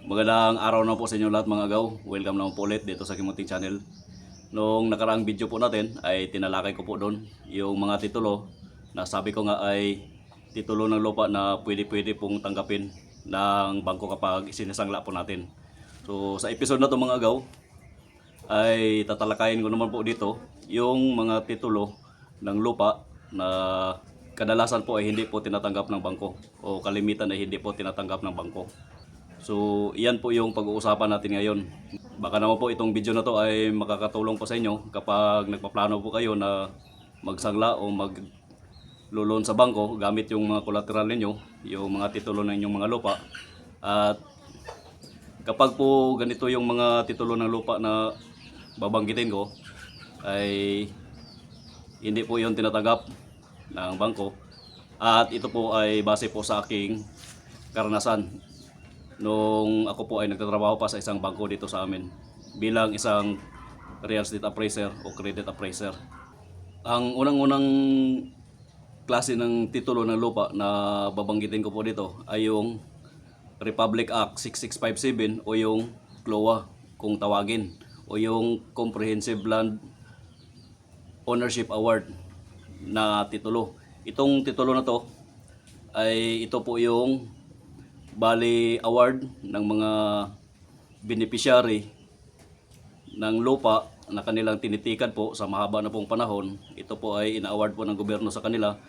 Magandang araw na po sa inyo lahat mga agaw. Welcome naman po ulit dito sa aking munting channel. Noong nakaraang video po natin ay tinalakay ko po doon yung mga titulo na sabi ko nga ay titulo ng lupa na pwede pong tanggapin ng bangko kapag sinisangla po natin. So sa episode na to mga agaw ay tatalakayin ko naman po dito yung mga titulo ng lupa na kadalasan po ay hindi po tinatanggap ng bangko o kalimitan ay hindi po tinatanggap ng bangko. So, iyan po yung pag-uusapan natin ngayon. Baka naman po itong video na to ay makakatulong po sa inyo kapag nagpaplano po kayo na magsangla o maglulon sa bangko gamit yung mga collateral ninyo, yung mga titulo ng inyong mga lupa. At kapag po ganito yung mga titulo ng lupa na babanggitin ko, ay hindi po yun tinatanggap ng bangko. At ito po ay base po sa aking karanasan nung ako po ay nagtatrabaho pa sa isang bangko dito sa amin bilang isang real estate appraiser o credit appraiser. Ang unang-unang klase ng titulo ng lupa na babanggitin ko po dito ay yung Republic Act 6657 o yung CLOA kung tawagin, o yung Comprehensive Land Ownership Award na titulo. Itong titulo na to ay ito po yung bali award ng mga beneficiary ng lupa na kanilang tinitikan po sa mahaba na pong panahon. Ito po ay ina-award po ng gobyerno sa kanila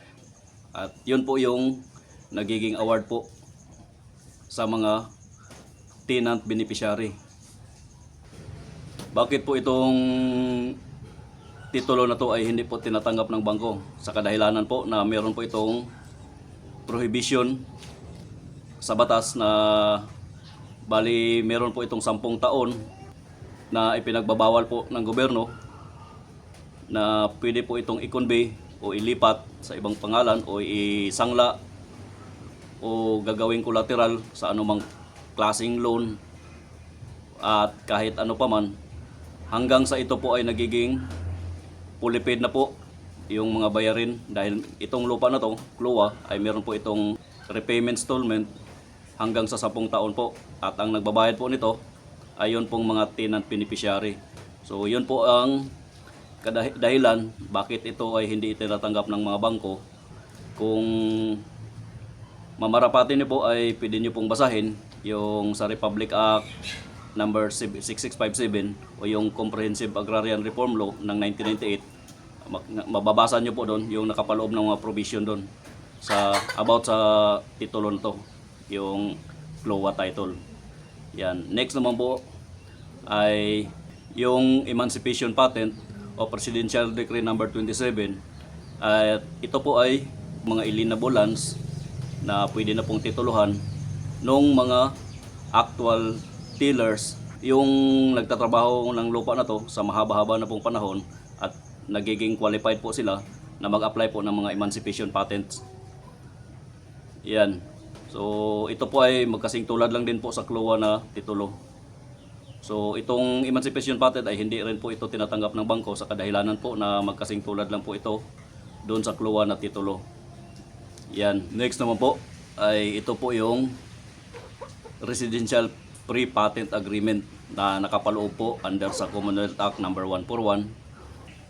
at yun po yung nagiging award po sa mga tenant beneficiary. Bakit po itong titulo na to ay hindi po tinatanggap ng bangko? Sa kadahilanan po na meron po itong prohibition sa batas na bali meron po itong 10 taon na ipinagbabawal po ng gobyerno na pwede po itong i-convey o ilipat sa ibang pangalan o isangla o gagawing collateral sa anumang klaseng loan at kahit ano pa man, hanggang sa ito po ay nagiging fully paid na po yung mga bayarin dahil itong lupa na to, CLOA, ay meron po itong repayment installment hanggang sa 10 taon po. At ang nagbabayad po nito ay yun pong mga tenant beneficiary. So yun po ang dahilan bakit ito ay hindi tinatanggap ng mga bangko. Kung mamarapati niyo po ay pwede niyo pong basahin yung sa Republic Act number 6657 o yung Comprehensive Agrarian Reform Law ng 1998. Mababasa niyo po doon yung nakapaloob ng mga provision doon sa about sa titulo nito, yung CLOA title. Yan. Next naman po ay yung Emancipation Patent o Presidential Decree number 27. At ito po ay mga alienable lands na pwede na pong tituluhan nung mga actual tillers, yung nagtatrabaho ng lupa na to sa mahaba-haba na pong panahon at nagiging qualified po sila na mag-apply po ng mga emancipation patents. Yan. So ito po ay magkasing tulad lang din po sa CLOA na titulo. So itong emancipation patent ay hindi rin po ito tinatanggap ng bangko sa kadahilanan po na magkasing tulad lang po ito doon sa CLOA na titulo. Yan. Next naman po ay ito po yung Residential Pre-Patent Agreement na nakapaloob po under sa Commonwealth Act number 141.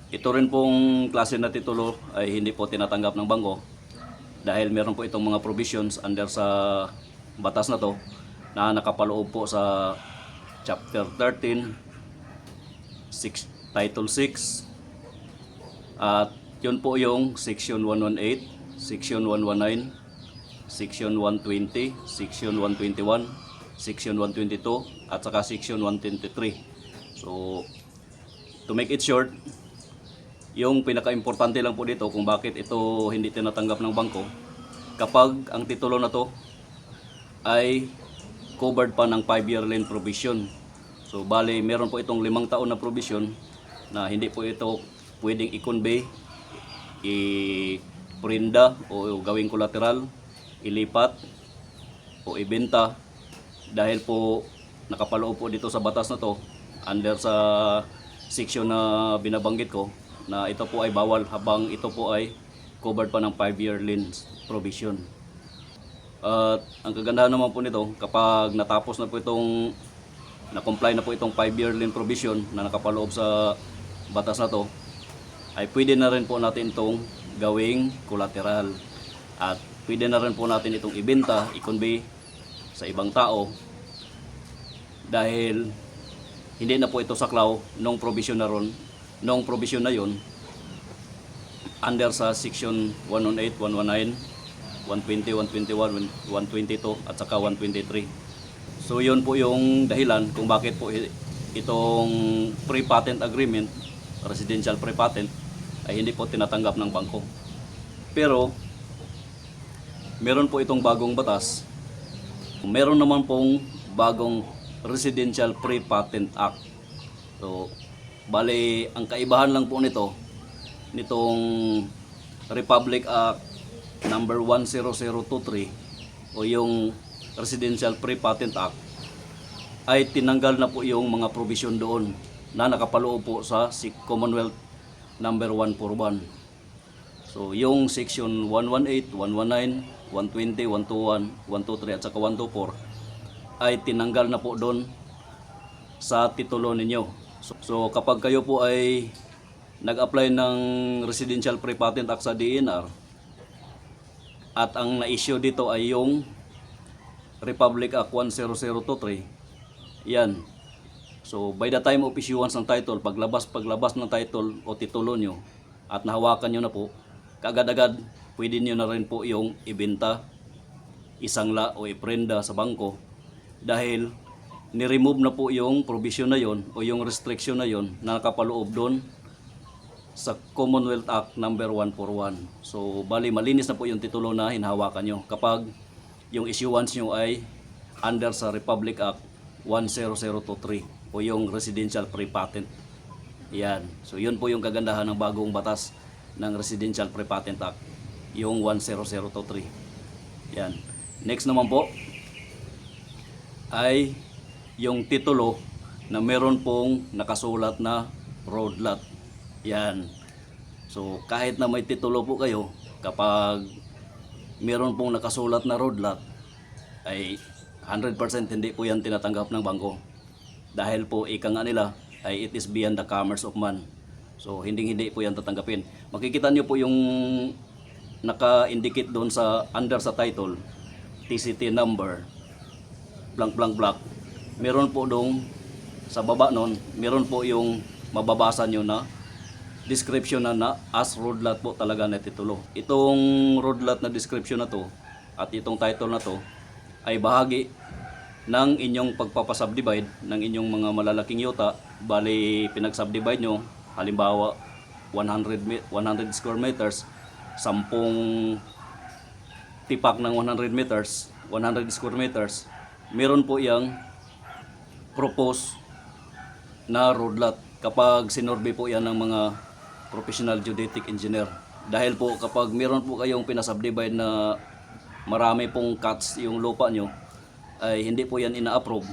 Ito rin pong klase na titulo ay hindi po tinatanggap ng bangko dahil meron po itong mga provisions under sa batas na to na nakapaloob po sa Chapter 13, Title 6, at yun po yung Section 118, Section 119, Section 120, Section 121, Section 122, at saka Section 123. So, to make it short, yung pinaka-importante lang po dito kung bakit ito hindi tinatanggap ng bangko, kapag ang titulo na to ay covered pa ng 5-year lien provision. So bali meron po itong 5 taon na provision na hindi po ito pwedeng i-convey, i-prinda o gawing collateral, ilipat o ibenta dahil po nakapaloob po dito sa batas na to under sa section na binabanggit ko na ito po ay bawal habang ito po ay covered pa ng 5-year lien provision. At ang kagandahan naman po nito, kapag natapos na po itong na-comply na po itong 5-year lien provision na nakapaloob sa batas na to, ay pwede na rin po natin itong gawing collateral. At pwede na rin po natin itong ibenta, i-convey sa ibang tao dahil hindi na po ito saklaw nung provision na ron, nung provision na yon under sa section 118, 119, 120, 121, 122 at saka 123. So yun po yung dahilan kung bakit po itong pre-patent agreement, residential pre-patent, ay hindi po tinatanggap ng bangko. Pero meron po itong bagong batas. Meron naman pong bagong Residential Pre-Patent Act. So bali ang kaibahan lang po nitong Republic Act number 10023 o yung Residential Pre-Patent Act ay tinanggal na po yung mga provision doon na nakapaloob po sa Commonwealth number 141. So yung section 118, 119, 120, 121, 123 at saka 124 ay tinanggal na po doon sa titulo ninyo. So kapag kayo po ay nag-apply ng Residential Pre-Patent Act sa DENR at ang na-issue dito ay yung Republic Act 10023, yan. So by the time of issuance ng title, paglabas ng title o titulo nyo at nahawakan nyo na po, kaagad-agad pwede nyo na rin po yung ibenta, isangla o iprenda sa bangko dahil ni-remove na po yung provision na yon o yung restriction na yon na nakapaloob doon sa Commonwealth Act number 141. So bali malinis na po yung titulo na hinahawakan nyo kapag yung issuance nyo ay under sa Republic Act 10023 o yung Residential Pre-Patent. Yan. So yun po yung kagandahan ng bagong batas ng Residential Pre-Patent Act, yung 10023. Yan. Next naman po ay yung titulo na meron pong nakasulat na road lot. Yan. So kahit na may titulo po kayo, kapag meron pong nakasulat na road lot ay 100% hindi po yan tinatanggap ng bangko. Dahil po ika nga nila ay it is beyond the commerce of man. So hindi po yan tatanggapin. Makikita nyo po yung naka-indicate doon sa under sa title, TCT number, blank blank blank. Meron po doon sa baba noon, meron po yung mababasa nyo na description na as road lot po talaga na titulo. Itong road lot na description na to at itong title na to ay bahagi ng inyong pagpapasubdivide ng inyong mga malalaking yuta. Bali pinagsubdivide nyo, halimbawa 100 square meters, 10 tipak ng 100 meters, 100 square meters, meron po yang propose na road lot kapag sinorbe po yan ng mga professional geodetic engineer. Dahil po kapag meron po kayong pinasubdivide na marami pong cuts yung lupa nyo, ay hindi po yan ina-approve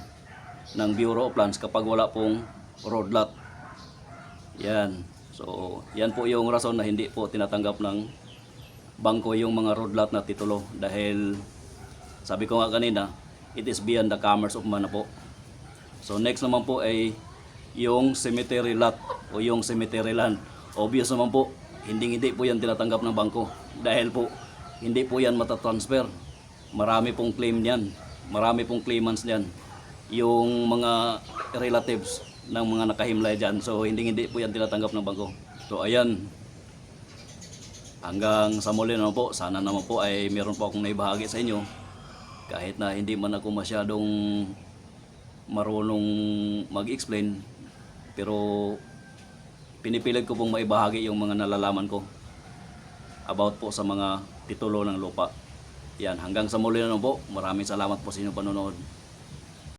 ng Bureau of Plans kapag wala pong road lot. Yan. So yan po yung rason na hindi po tinatanggap ng bangko yung mga road lot na titulo. Dahil sabi ko nga kanina, it is beyond the commerce of man na po. So next naman po ay yung cemetery lot o yung cemetery land. Obvious naman po, hindi po yan tinatanggap ng bangko. Dahil po, hindi po yan matatransfer. Marami pong claim niyan. Marami pong claimants niyan. Yung mga relatives ng mga nakahimlay dyan. So hindi po yan tinatanggap ng bangko. So ayan. Hanggang sa muli naman po, sana naman po ay meron po akong naibahagi sa inyo. Kahit na hindi man ako masyadong marunong mag-explain, pero pinipilit ko pong maibahagi yung mga nalalaman ko about po sa mga titulo ng lupa. Yan, hanggang sa muli na po. Maraming salamat po sa inyong panonood.